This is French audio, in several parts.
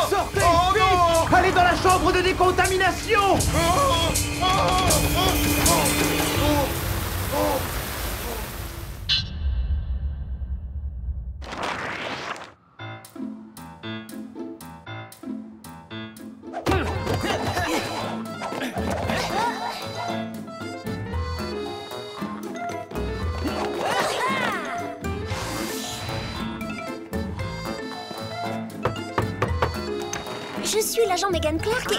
Sortez! Vite! Allez dans la chambre de décontamination! Je suis l'agent Megan Clark et...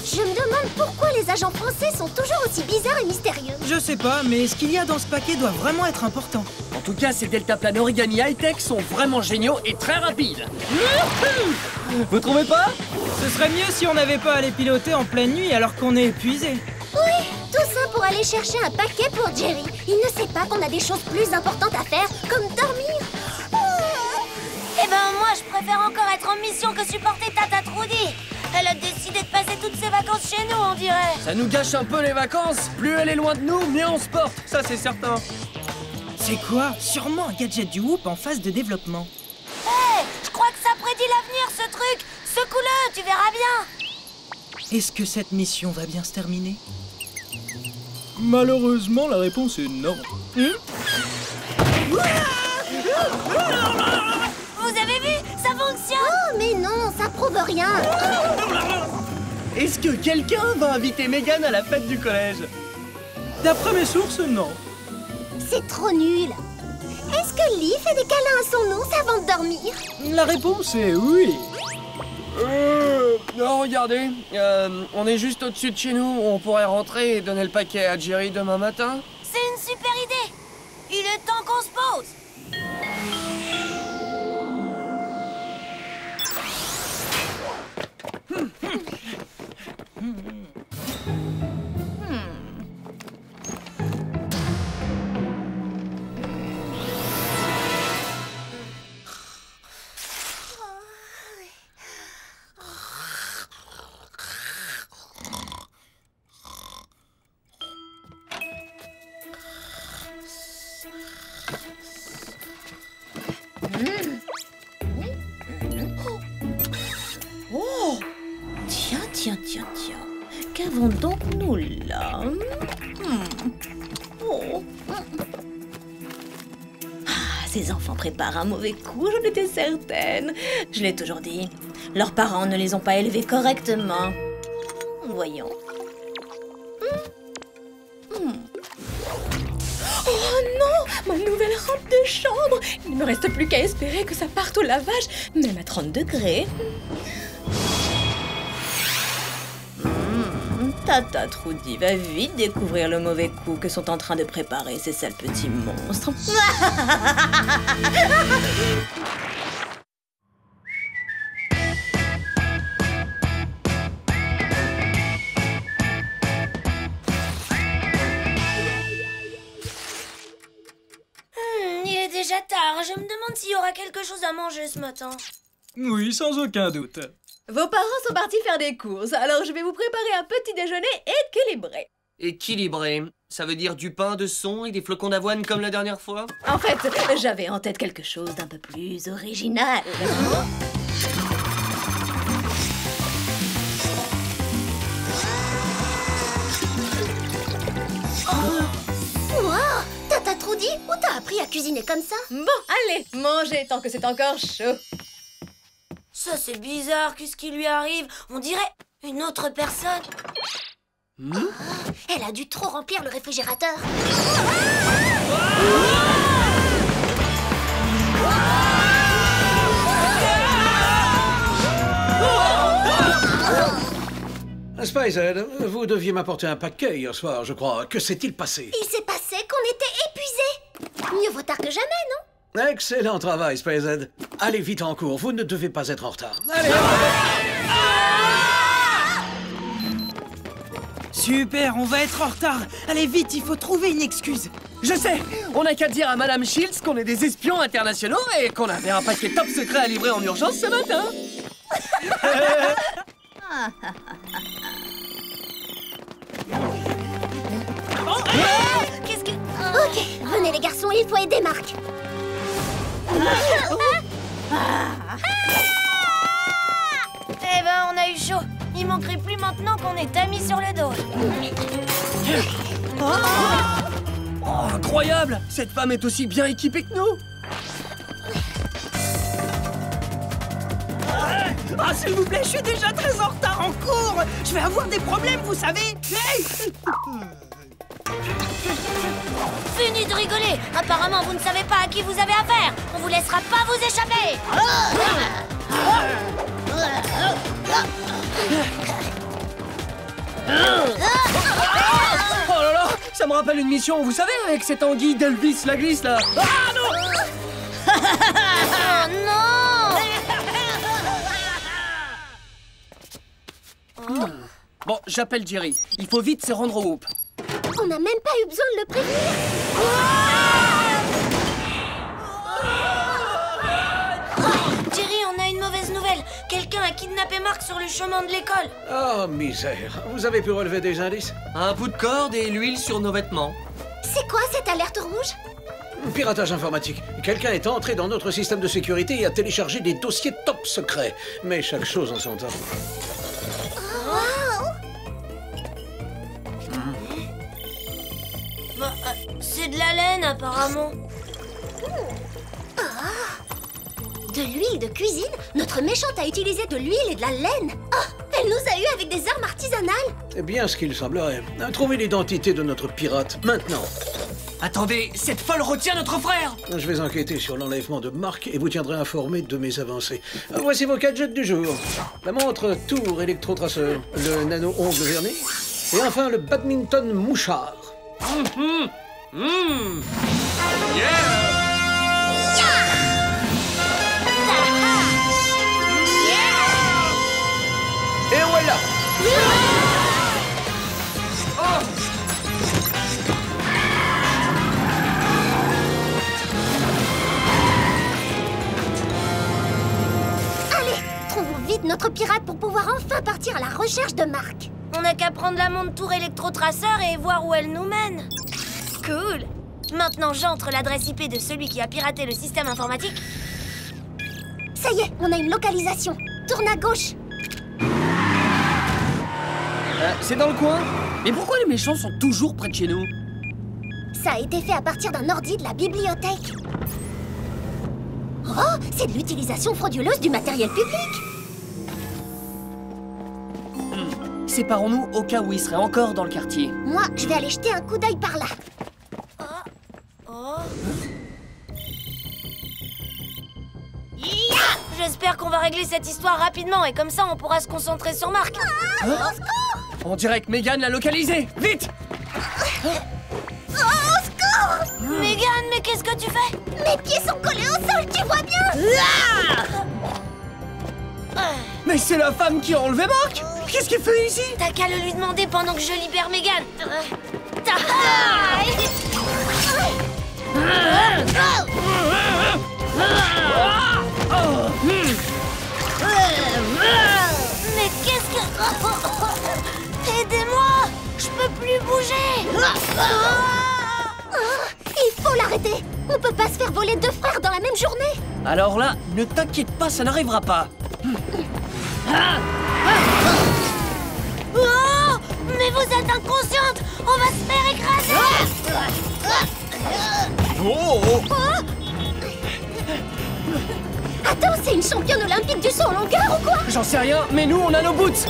Je me demande pourquoi les agents français sont toujours aussi bizarres et mystérieux. Je sais pas, mais ce qu'il y a dans ce paquet doit vraiment être important. En tout cas, ces deltaplanes origami high-tech sont vraiment géniaux et très rapides. Vous trouvez pas? Ce serait mieux si on n'avait pas à les piloter en pleine nuit alors qu'on est épuisé. Oui, tout ça pour aller chercher un paquet pour Jerry. Il ne sait pas qu'on a des choses plus importantes à faire, comme dormir. Eh ben moi, je préfère encore être en mission que supporter Tata Trudy. Elle a décidé de passer toutes ses vacances chez nous, on dirait. Ça nous gâche un peu les vacances. Plus elle est loin de nous, mieux on se porte. Ça, c'est certain. C'est quoi? Sûrement un gadget du Whoop en phase de développement. Hé, je crois que ça prédit l'avenir, ce truc. Secoue-le, tu verras bien. Est-ce que cette mission va bien se terminer? Malheureusement, la réponse est non. Vous avez vu? Ça fonctionne. Oh, mais non, ça prouve rien. Est-ce que quelqu'un va inviter Megan à la fête du collège? D'après mes sources, non. C'est trop nul. Est-ce que Lee fait des câlins à son ours avant de dormir? La réponse est oui. Non, regardez, on est juste au-dessus de chez nous. On pourrait rentrer et donner le paquet à Jerry demain matin. C'est une super idée. Il est temps qu'on se pose. Oh! Tiens. Qu'avons donc nous là? Oh. Ah, ces enfants préparent un mauvais coup, j'en étais certaine. Je l'ai toujours dit. Leurs parents ne les ont pas élevés correctement. Voyons. Oh non! Ma nouvelle robe de chambre! Il ne me reste plus qu'à espérer que ça parte au lavage, même à 30 degrés. Tata Trudy va vite découvrir le mauvais coup que sont en train de préparer ces sales petits monstres. Il est déjà tard. Je me demande s'il y aura quelque chose à manger ce matin. Oui, sans aucun doute. Vos parents sont partis faire des courses, alors je vais vous préparer un petit déjeuner équilibré. Équilibré, ça veut dire du pain de son et des flocons d'avoine comme la dernière fois? En fait, j'avais en tête quelque chose d'un peu plus original. Wow, Tata Trudy, où t'as appris à cuisiner comme ça? Bon, allez, mangez tant que c'est encore chaud. Ça, c'est bizarre. Qu'est-ce qui lui arrive? On dirait une autre personne. Elle a dû trop remplir le réfrigérateur. Spicehead, vous deviez m'apporter un paquet hier soir, je crois. Que s'est-il passé? Il s'est passé qu'on était épuisés. Mieux vaut tard que jamais, non? Excellent travail, Spicehead. Allez vite en cours, vous ne devez pas être en retard. Allez, Super, on va être en retard. Allez vite, il faut trouver une excuse. Je sais, on n'a qu'à dire à Madame Shields qu'on est des espions internationaux et qu'on avait un paquet top secret à livrer en urgence ce matin. Qu'est-ce que... Ok, venez les garçons, il faut aider Marc. Eh ben, on a eu chaud. Il manquerait plus maintenant qu'on est amis sur le dos. Oh, incroyable! Cette femme est aussi bien équipée que nous! Ah, s'il vous plaît, je suis déjà très en retard en cours. Je vais avoir des problèmes, vous savez. Hey! Fini de rigoler. Apparemment, vous ne savez pas à qui vous avez affaire. On vous laissera pas vous échapper. Oh là là! Ça me rappelle une mission, vous savez, avec cette anguille d'Elvis la glisse là! Ah non! Oh non! Bon, j'appelle Jerry. Il faut vite se rendre au Whoop. On n'a même pas eu besoin de le prévenir. Jerry, on a une mauvaise nouvelle. Quelqu'un a kidnappé Marc sur le chemin de l'école. Oh, misère. Vous avez pu relever des indices? Un bout de corde et l'huile sur nos vêtements. C'est quoi cette alerte rouge? Piratage informatique. Quelqu'un est entré dans notre système de sécurité et a téléchargé des dossiers top secrets. Mais chaque chose en son temps. Bah, c'est de la laine, apparemment. De l'huile de cuisine? Notre méchante a utilisé de l'huile et de la laine. Oh, elle nous a eu avec des armes artisanales. C'est bien ce qu'il semblerait. Trouvez l'identité de notre pirate, maintenant. Attendez, cette folle retient notre frère! Je vais enquêter sur l'enlèvement de Marc et vous tiendrai informé de mes avancées. Voici vos gadgets du jour. La montre Tour électrotraceur, le nano-ongle vernis, et enfin le badminton mouchard. Et voilà! Allez, trouvons vite notre pirate pour pouvoir enfin partir à la recherche de Marc. On n'a qu'à prendre la montre Tour électrotraceur et voir où elle nous mène. Cool. Maintenant, j'entre l'adresse IP de celui qui a piraté le système informatique. Ça y est, on a une localisation. Tourne à gauche. C'est dans le coin? Mais pourquoi les méchants sont toujours près de chez nous? Ça a été fait à partir d'un ordi de la bibliothèque. Oh, c'est de l'utilisation frauduleuse du matériel public. Séparons-nous au cas où il serait encore dans le quartier. Moi, je vais aller jeter un coup d'œil par là. Oh. J'espère qu'on va régler cette histoire rapidement et comme ça on pourra se concentrer sur Marc. On dirait que Megan l'a localisé! Vite! Megan, mais qu'est-ce que tu fais? Mes pieds sont collés au sol, tu vois bien? Mais c'est la femme qui a enlevé Marc! Qu'est-ce qu'il fait ici? T'as qu'à le lui demander pendant que je libère Megan. Mais qu'est-ce que... Aidez-moi! Je peux plus bouger! Il faut l'arrêter. On peut pas se faire voler deux frères dans la même journée. Alors là, ne t'inquiète pas, ça n'arrivera pas. Oh! Mais vous êtes inconsciente! On va se faire écraser! Attends, c'est une championne olympique du saut en longueur ou quoi? J'en sais rien, mais nous, on a nos boots.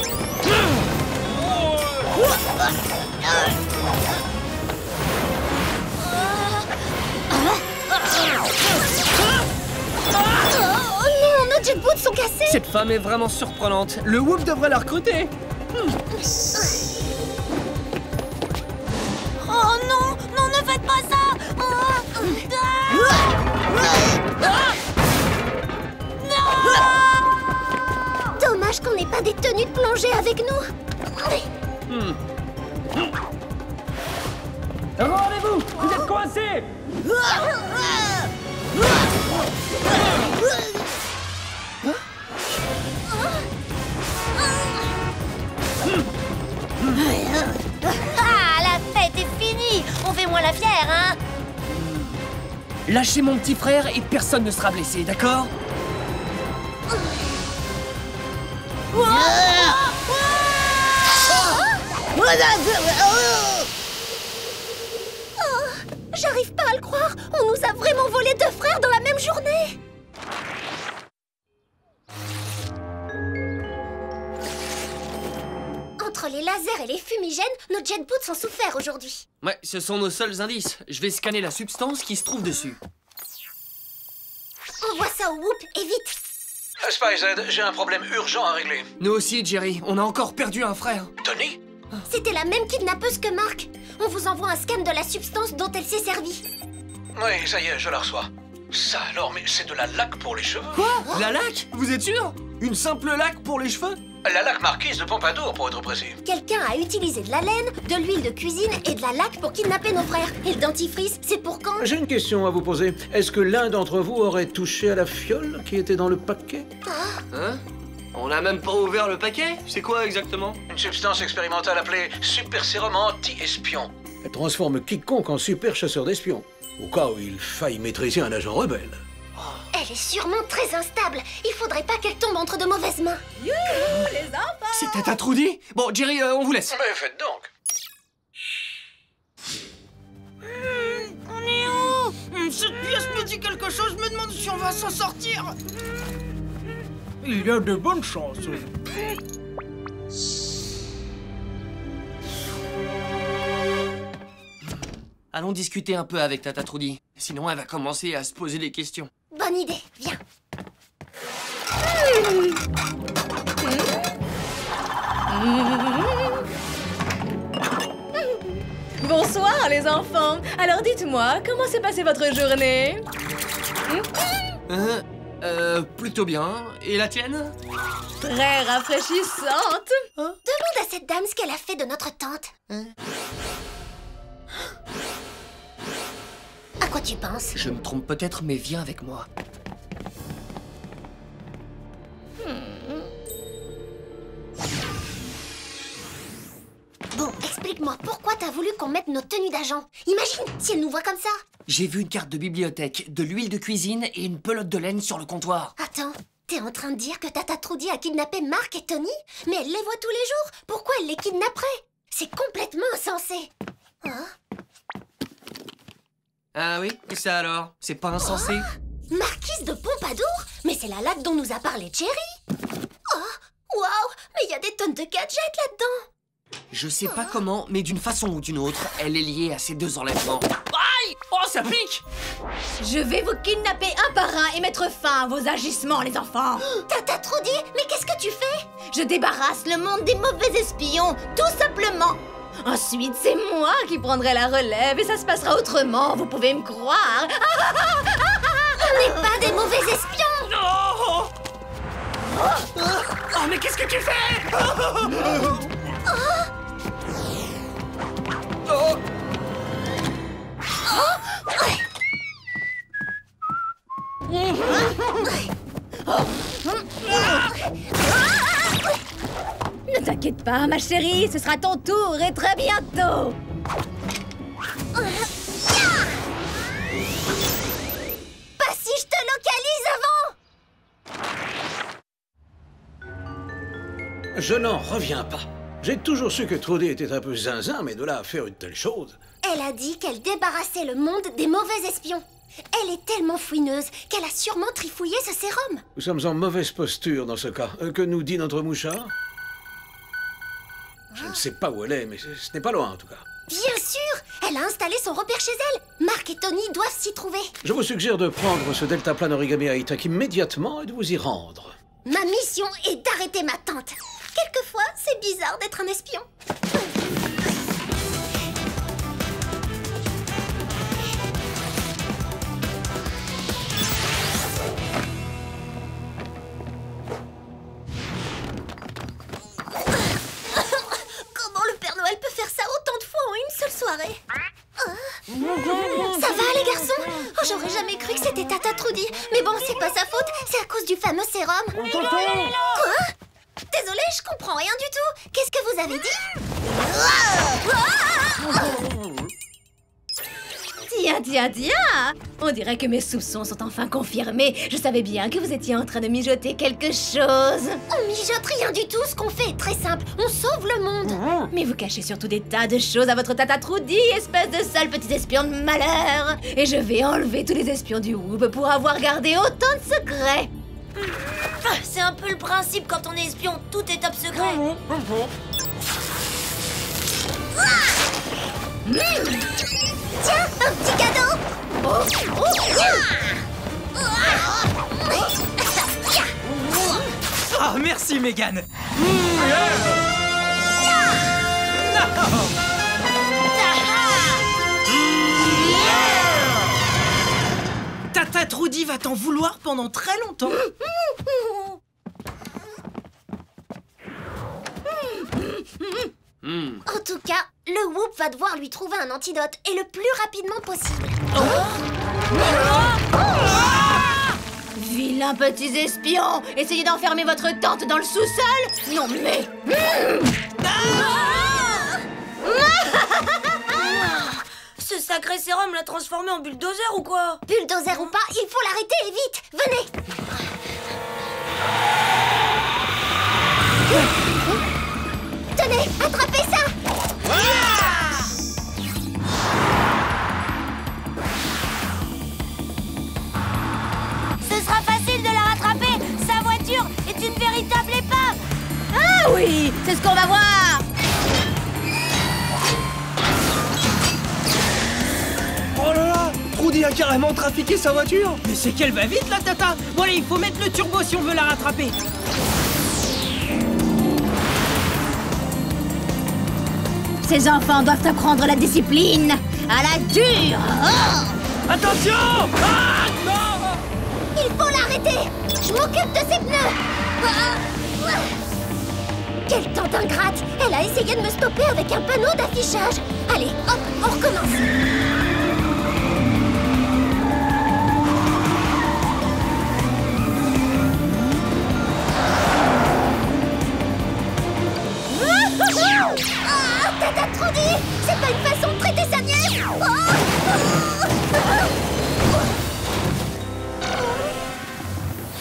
Oh non, nos jet boots sont cassés. Cette femme est vraiment surprenante. Le Whoop devrait la recruter. Oh non! Non, ne faites pas ça! Dommage qu'on n'ait pas des tenues de plongée avec nous. Rendez-vous! Vous êtes coincés! frère, hein? Lâchez mon petit frère et personne ne sera blessé, d'accord? J'arrive pas à le croire. On nous a vraiment volé 2 frères dans la même journée. Entre les lasers et les fumigènes, nos jet boots ont souffert aujourd'hui. Ouais, ce sont nos seuls indices. Je vais scanner la substance qui se trouve dessus. Envoie ça au Whoop et vite. Spy-Z, j'ai un problème urgent à régler. Nous aussi, Jerry, on a encore perdu un frère. Tony? C'était la même kidnappeuse que Mark. On vous envoie un scan de la substance dont elle s'est servie. Oui, ça y est, je la reçois. Ça alors, mais c'est de la laque pour les cheveux? Quoi? La laque? Vous êtes sûr? Une simple laque pour les cheveux? La laque marquise de Pompadour, pour être précis. Quelqu'un a utilisé de la laine, de l'huile de cuisine et de la laque pour kidnapper nos frères. Et le dentifrice, c'est pour quand? J'ai une question à vous poser. Est-ce que l'un d'entre vous aurait touché à la fiole qui était dans le paquet? Hein? On n'a même pas ouvert le paquet? C'est quoi exactement? Une substance expérimentale appelée super sérum anti-espion. Elle transforme quiconque en super chasseur d'espions, au cas où il faille maîtriser un agent rebelle. Elle est sûrement très instable. Il faudrait pas qu'elle tombe entre de mauvaises mains. Youhou, les enfants! C'est Tata Trudy? Bon, Jerry, on vous laisse. Mais faites donc. On est où? Cette pièce me dit quelque chose, je me demande si on va s'en sortir. Il y a de bonnes chances. Allons discuter un peu avec Tata Trudy. Sinon, elle va commencer à se poser des questions. Bonne idée, viens. Bonsoir les enfants. Alors dites-moi, comment s'est passée votre journée? Plutôt bien. Et la tienne? Très rafraîchissante. Demande à cette dame ce qu'elle a fait de notre tante. À quoi tu penses? Je me trompe peut-être, mais viens avec moi. Bon, explique-moi, pourquoi t'as voulu qu'on mette nos tenues d'agent? Imagine si elle nous voit comme ça. J'ai vu une carte de bibliothèque, de l'huile de cuisine et une pelote de laine sur le comptoir. Attends, t'es en train de dire que Tata Trudy a kidnappé Mark et Tony? Mais elle les voit tous les jours. Pourquoi elle les kidnapperait? C'est complètement insensé. Hein? Ah oui? Et ça alors? C'est pas insensé? Marquise de Pompadour? Mais c'est la laque dont nous a parlé Jerry. Oh, waouh! Mais il y a des tonnes de gadgets là-dedans. Je sais pas comment, mais d'une façon ou d'une autre, elle est liée à ces 2 enlèvements. Aïe! Oh, ça pique! Je vais vous kidnapper un par un et mettre fin à vos agissements, les enfants. Tata Trudy, mais qu'est-ce que tu fais? Je débarrasse le monde des mauvais espions, tout simplement. Ensuite, c'est moi qui prendrai la relève et ça se passera autrement, vous pouvez me croire. On n'est pas des mauvais espions. Oh, oh, mais qu'est-ce que tu fais? Ne t'inquiète pas, ma chérie, ce sera ton tour et très bientôt. Pas si je te localise avant. Je n'en reviens pas. J'ai toujours su que Trudy était un peu zinzin, mais de là à faire une telle chose... Elle a dit qu'elle débarrassait le monde des mauvais espions. Elle est tellement fouineuse qu'elle a sûrement trifouillé ce sérum. Nous sommes en mauvaise posture dans ce cas. Que nous dit notre mouchard? Je ne sais pas où elle est, mais ce n'est pas loin en tout cas. Bien sûr, elle a installé son repère chez elle. Mark et Tony doivent s'y trouver. Je vous suggère de prendre ce deltaplane origami high-tech immédiatement et de vous y rendre. Ma mission est d'arrêter ma tante. Quelquefois, c'est bizarre d'être un espion. Comment le Père Noël peut faire ça autant de fois en une seule soirée? Ça va les garçons? Oh, j'aurais jamais cru que c'était Tata Trudy. Mais bon, c'est pas sa faute, c'est à cause du fameux sérum. Quoi? Désolée, je comprends rien du tout. Qu'est-ce que vous avez dit? Tiens, tiens, tiens! On dirait que mes soupçons sont enfin confirmés. Je savais bien que vous étiez en train de mijoter quelque chose. On mijote rien du tout, ce qu'on fait est très simple. On sauve le monde. Mais vous cachez surtout des tas de choses à votre tata Trudy, espèce de sale petit espion de malheur. Et je vais enlever tous les espions du Whoop pour avoir gardé autant de secrets. C'est un peu le principe quand on est espion, tout est top secret. Tiens, un petit cadeau. Ah, merci, Mégane. Tata Trudy va t'en vouloir pendant très longtemps. En tout cas, le Whoop va devoir lui trouver un antidote, et le plus rapidement possible. Vilain petits espions! Essayez d'enfermer votre tante dans le sous-sol? Non mais... Ce sacré sérum l'a transformé en bulldozer ou quoi? Bulldozer ou pas, il faut l'arrêter, et vite. Venez. Tenez, attrapez ça. Ce sera facile de la rattraper. Sa voiture est une véritable épave. Ah oui! C'est ce qu'on va voir! Oh là là! Trudy a carrément trafiqué sa voiture! Mais c'est qu'elle va vite, la tata. Bon allez, il faut mettre le turbo si on veut la rattraper. Ces enfants doivent apprendre la discipline! À la dure! Oh! Attention! Ah! Non! Il faut l'arrêter. Je m'occupe de ses pneus. Quel temps d'ingrate. Elle a essayé de me stopper avec un panneau d'affichage. Allez, hop, on recommence. Ah, Tata Trudy, c'est pas une façon de traiter sa nièce.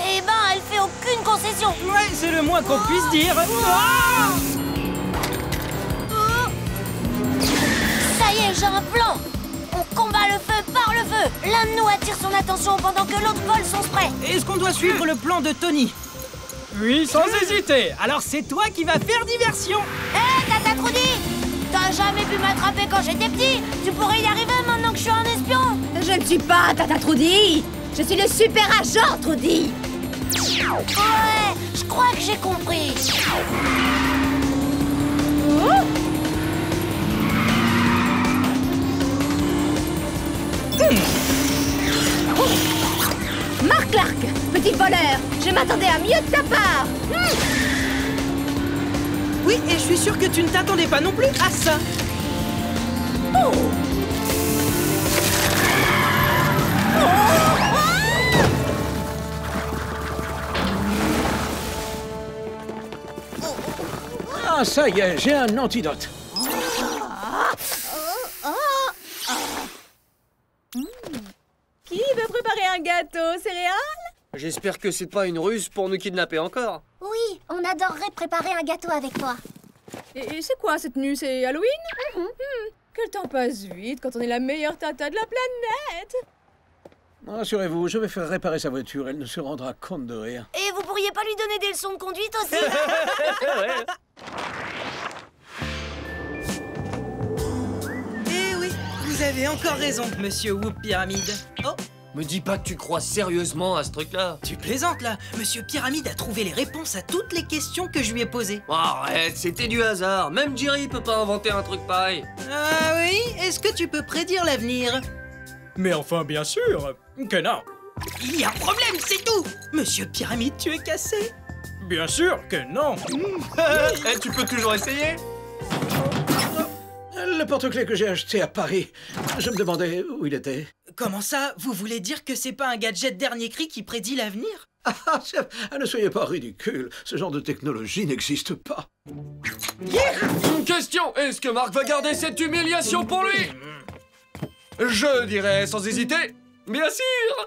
Eh ben, elle fait aucune concession. Ouais, c'est le moins qu'on puisse dire. Ah! Ça y est, j'ai un plan. On combat le feu par le feu. L'un de nous attire son attention pendant que l'autre vole son spray. Est-ce qu'on doit suivre le plan de Tony? Oui, sans hésiter. Alors c'est toi qui vas faire diversion. Hé, Tata Trudy, t'as jamais pu m'attraper quand j'étais petit. Tu pourrais y arriver maintenant que je suis un espion. Je ne suis pas Tata Trudy! Je suis le super agent Trudy! Ouais, je crois que j'ai compris. Mark Clark, petit voleur, je m'attendais à mieux de ta part! Oui, et je suis sûr que tu ne t'attendais pas non plus à ça. Ah, ça y est, j'ai un antidote. Qui veut préparer un gâteau céréales? J'espère que c'est pas une ruse pour nous kidnapper encore. Oui, on adorerait préparer un gâteau avec toi. Et c'est quoi cette tenue? C'est Halloween? Que le temps passe vite quand on est la meilleure tata de la planète! Rassurez-vous, je vais faire réparer sa voiture, elle ne se rendra compte de rien. Et vous pourriez pas lui donner des leçons de conduite aussi? Eh oui, vous avez encore raison, monsieur Whoop Pyramide. Oh, Me dis pas que tu crois sérieusement à ce truc-là. tu plaisantes là. Monsieur Pyramide a trouvé les réponses à toutes les questions que je lui ai posées. Arrête, c'était du hasard. Même Jerry peut pas inventer un truc pareil. Ah oui? Est-ce que tu peux prédire l'avenir? Mais enfin, bien sûr que non. Il y a un problème, c'est tout. Monsieur Pyramide, tu es cassé. Bien sûr que non. Eh, tu peux toujours essayer. Le porte-clés que j'ai acheté à Paris, je me demandais où il était. Comment ça? Vous voulez dire que c'est pas un gadget dernier cri qui prédit l'avenir? Ne soyez pas ridicule, ce genre de technologie n'existe pas. Une question, est-ce que Marc va garder cette humiliation pour lui? Je dirais sans hésiter, bien sûr.